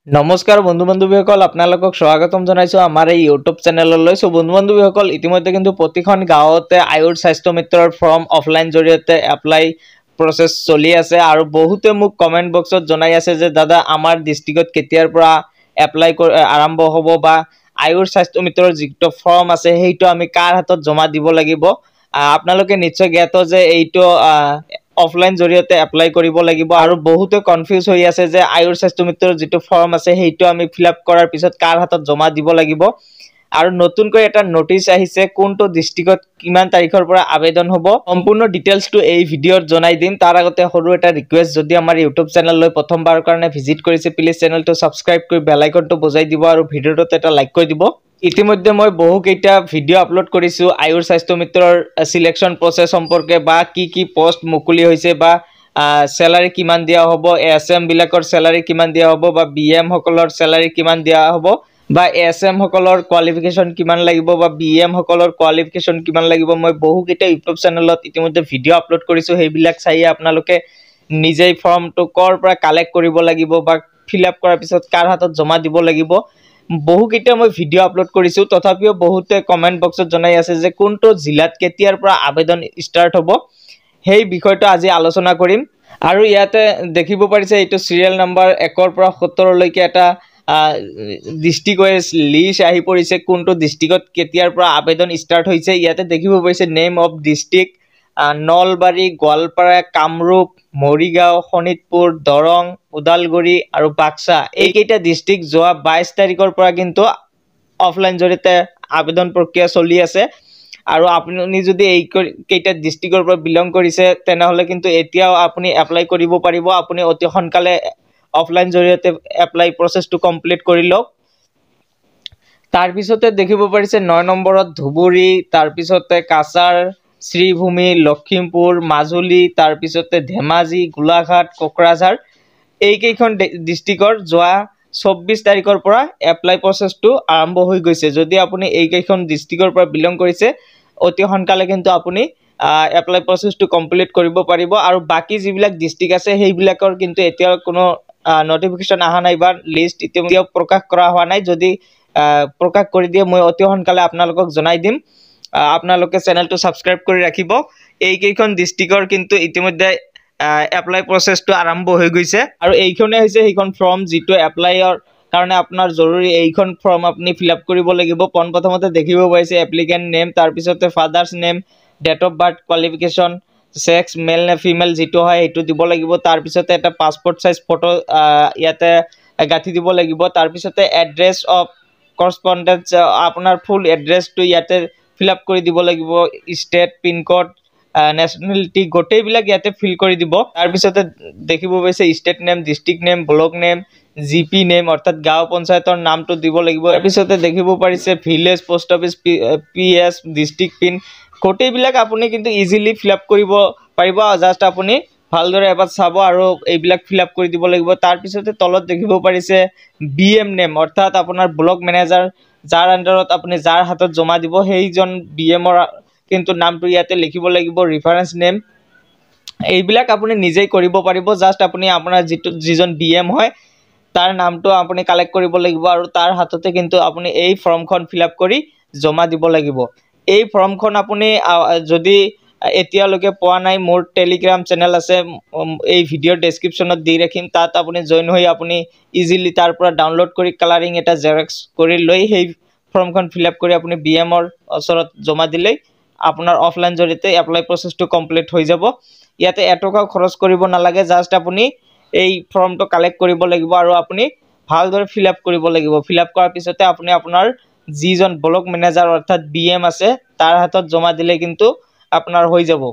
নমস্কাৰ বন্ধু বান্ধৱীসকল আপোনালোকক স্বাগতম জনাইছো আমাৰ এই ইউটিউব চেনেললৈ। সো বন্ধু বান্ধৱীসকল ইতিমধ্যে কিন্তু প্ৰতিখন গাঁৱতে আয়ুৰ স্বাস্থ্য মিত্ৰৰ ফৰ্ম অফলাইন জৰিয়তে এপ্লাই প্ৰসেস চলি আছে আৰু বহুতে মোক কমেন্ট বক্সত জনাই আছে যে দাদা আমাৰ ডিস্ট্ৰিক্টত কেতিয়াৰ পৰা এপ্লাই আৰম্ভ হ'ব বা আয়ুৰ স্বাস্থ্য মিত্ৰৰ যিটো ফৰ্ম আছে সেইটো আমি কাৰ হাতত জমা দিব লাগিব। আপোনালোকে নিশ্চয় জ্ঞাত যে এইটো অফলাইন জৰিয়তে এপ্লাই কৰিব লাগিব আৰু বহুতে কনফিউজ হৈ আছে যে আয়ুৰ স্বাস্থ্য মিত্ৰৰ যিটো ফৰ্ম আছে সেইটো আমি ফিলআপ কৰাৰ পিছত কাৰ হাতত জমা দিব লাগিব আৰু নতুনকৈ এটা নোটিছ আহিছে কোনটো ডিস্ট্ৰিক্টত কিমান তাৰিখৰ পৰা আবেদন হ'ব। সম্পূৰ্ণ ডিটেইলছটো এই ভিডিঅ'ত জনাই দিম। তাৰ আগতে সৰু এটা ৰিকুৱেষ্ট, যদি আমাৰ ইউটিউব চেনেললৈ প্ৰথমবাৰৰ কাৰণে ভিজিট কৰিছে প্লিজ চেনেলটো সাবস্ক্ৰাইব কৰি বেল আইকনটো বজাই দিব আৰু ভিডিঅ'টোত এটা লাইক কৰি দিব। ইতিমধ্যে মই বহুকেইটা ভিডিঅ' আপলোড কৰিছোঁ আয়ুৰ স্বাস্থ্য মিত্ৰৰ সিলেকশন প্ৰসেস সম্পৰ্কে বা কি পোষ্ট মুকলি হৈছে বা স্যালাৰি কিমান দিয়া হ'ব, এএছএম বিলাকৰ স্যালাৰি কিমান দিয়া হ'ব বা বিএম সকলৰ স্যালাৰি কিমান দিয়া হ'ব বা এএছএম সকলৰ কোৱালিফিকেশন কিমান লাগিব বা বিএম সকলৰ কোৱালিফিকেশন কিমান লাগিব। মই বহুকেইটা ইউটিউব চেনেলত ইতিমধ্যে ভিডিঅ' আপলোড কৰিছোঁ, সেইবিলাক চাই আপোনালোকে নিজেই ফৰ্মটো কৰ পৰা কালেক্ট কৰিব লাগিব বা ফিলআপ কৰাৰ পিছত কাৰ হাতত জমা দিব লাগিব বহুকেইটা মই ভিডিঅ' আপলোড কৰিছোঁ। তথাপিও বহুতে কমেন্ট বক্সত জনাই আছে যে কোনটো জিলাত কেতিয়াৰ পৰা আবেদন ষ্টাৰ্ট হ'ব সেই বিষয়টো আজি আলোচনা কৰিম। আৰু ইয়াতে দেখিব পাৰিছে এইটো সিৰিয়াল নম্বৰ 1 পৰা 17 লৈকে এটা ডিস্ট্ৰিক্ট ওয়াইজ লিষ্ট আহি পৰিছে কোনটো ডিস্ট্ৰিক্টত কেতিয়াৰ পৰা আবেদন ষ্টাৰ্ট হৈছে। ইয়াতে দেখিব পাৰিছে name of district Nalbari, Goalpara, Kamrup, Morigaon, Sonitpur, Darrang, Udalguri আৰু বাক্সা। এইকেইটা ডিস্ট্ৰিক্ট যোৱা 22 তাৰিখৰ পৰা কিন্তু অফলাইন জৰিয়তে আবেদন প্ৰক্ৰিয়া চলি আছে আৰু আপুনি যদি এই কেইটা ডিস্ট্ৰিক্টৰ পৰা বিলং কৰিছে তেনেহলে কিন্তু এতিয়াও আপুনি এপ্লাই কৰিব পাৰিব। আপুনি অতি সোনকালে অফলাইন জৰিয়তে এপ্লাই প্ৰসেসটো কমপ্লিট কৰি লওক। তাৰ পিছতে দেখিব পাৰিছে 9 নম্বৰত ধুবুৰী, তাৰ পিছতে কাছাৰ, শ্ৰীভূমি, লখিমপুৰ, মাজুলী, তাৰ পিছতে ধেমাজি, গোলাঘাট, কোকৰাঝাৰ। এই কেইখন ডিস্ট্ৰিক্টৰ যোৱা 24 তাৰিখৰ পৰা এপ্লাই প্ৰসেসটো আৰম্ভ হৈ গৈছে। যদি আপুনি এই কেইখন ডিস্ট্ৰিক্টৰ পৰা বিলং কৰিছে অতি সোনকালে কিন্তু আপুনি এপ্লাই প্ৰসেসটো কমপ্লিট কৰিব পাৰিব আৰু বাকি যিবিলাক ডিস্ট্ৰিক্ট আছে সেইবিলাকৰ কিন্তু এতিয়া কোনো নোটিফিকেশন আহা নাই বা লিষ্ট এতিয়া প্ৰকাশ কৰা হোৱা নাই। যদি প্ৰকাশ কৰি দিয়ে মই অতি সোনকালে আপোনালোকক জনাই দিম। আপোনালোকে চেনেলটো সাবস্ক্ৰাইব কৰি ৰাখিব। এই কেইখন ডিস্ট্ৰিক্টৰ কিন্তু ইতিমধ্যে এপ্লাই প্ৰসেসটো আৰম্ভ হৈ গৈছে আৰু এইখনে হৈছে সেইখন ফৰ্ম যিটো এপ্লাইৰ কাৰণে আপোনাৰ জৰুৰী এইখন ফৰ্ম আপুনি ফিলআপ কৰিব লাগিব। প্ৰথমতে দেখিব পাইছে এপ্লিকেন্ট নেম, তাৰ পিছতে father's name, date of birth, qualification, sex male নে ফিমেল যেটো হয় সেইটো দিব লাগিব। তাৰ পিছতে এটা পাসপোৰ্ট সাইজ ফটো ইয়াতে গাঠি দিব লাগিব। তাৰ পিছতে এড্ৰেছ অফ কৰসপন্ডেন্স আপোনাৰ ফুল এড্ৰেছটো ইয়াতে ফিলআপ কৰি দিব লাগিব। স্টেট, পিন কোড, নেশনালিটি গোটেইবিলাক ইয়াতে ফিল কৰি দিব। তাৰ পিছতে দেখিব পাইছে state name, district name, block name, GP name অৰ্থাৎ গাঁও পঞ্চায়তৰ নামটো দিব লাগিব। তাৰ পিছতে দেখিব পাৰিছে village, post office, PS, district pin গোটেইবিলাক আপুনি কিন্তু ইজিলি ফিলআপ কৰিব পাৰিব। জাস্ট আপুনি ভালদৰে এবাৰ চাব আৰু এইবিলাক ফিলআপ কৰি দিব লাগিব। তাৰ পিছতে তলত দেখিব পাৰিছে বিএম নেম অৰ্থাৎ আপোনাৰ ব্লক মেনেজাৰ যাৰ আন্ডাৰত আপুনি যাৰ হাতত জমা দিব সেইজন বিএমৰ কিন্তু নামটো ইয়াতে লিখিব লাগিব। ৰেফাৰেন্স নেম এইবিলাক আপুনি নিজেই কৰিব পাৰিব। জাস্ট আপুনি আপোনাৰ যিজন বিএম হয় তাৰ নামটো আপুনি কালেক্ট কৰিব লাগিব আৰু তাৰ হাততে কিন্তু আপুনি এই ফৰ্মখন ফিলআপ কৰি জমা দিব লাগিব। এই ফৰ্মখন আপুনি যদি এতিয়ালৈকে পোৱা নাই মোৰ টেলিগ্ৰাম চেনেল আছে, এই ভিডিঅ'ৰ ডেসক্ৰিপশনত দি ৰাখিম। তাত আপুনি জয়েন হৈ আপুনি ইজিলি তাৰ পৰা ডাউনলোড কৰি কালাৰিং এটা জেৰক্স কৰি লৈ সেই ফৰ্মখন ফিলআপ কৰি আপুনি বিএমৰ ওচৰত জমা দিলেই আপোনাৰ অফলাইন জৰিয়তে এপ্লাই প্ৰসেসটো কমপ্লিট হৈ যাব। ইয়াতে এটকাও খৰচ কৰিব নালাগে। জাস্ট আপুনি এই ফৰ্মটো কালেক্ট কৰিব লাগিব আৰু আপুনি ভালদৰে ফিলআপ কৰিব লাগিব। ফিলআপ কৰাৰ পিছতে আপুনি আপোনাৰ যিজন ব্লক মেনেজাৰ অৰ্থাৎ বিএম আছে তাৰ হাতত জমা দিলে কিন্তু আপোনাৰ হৈ যাব।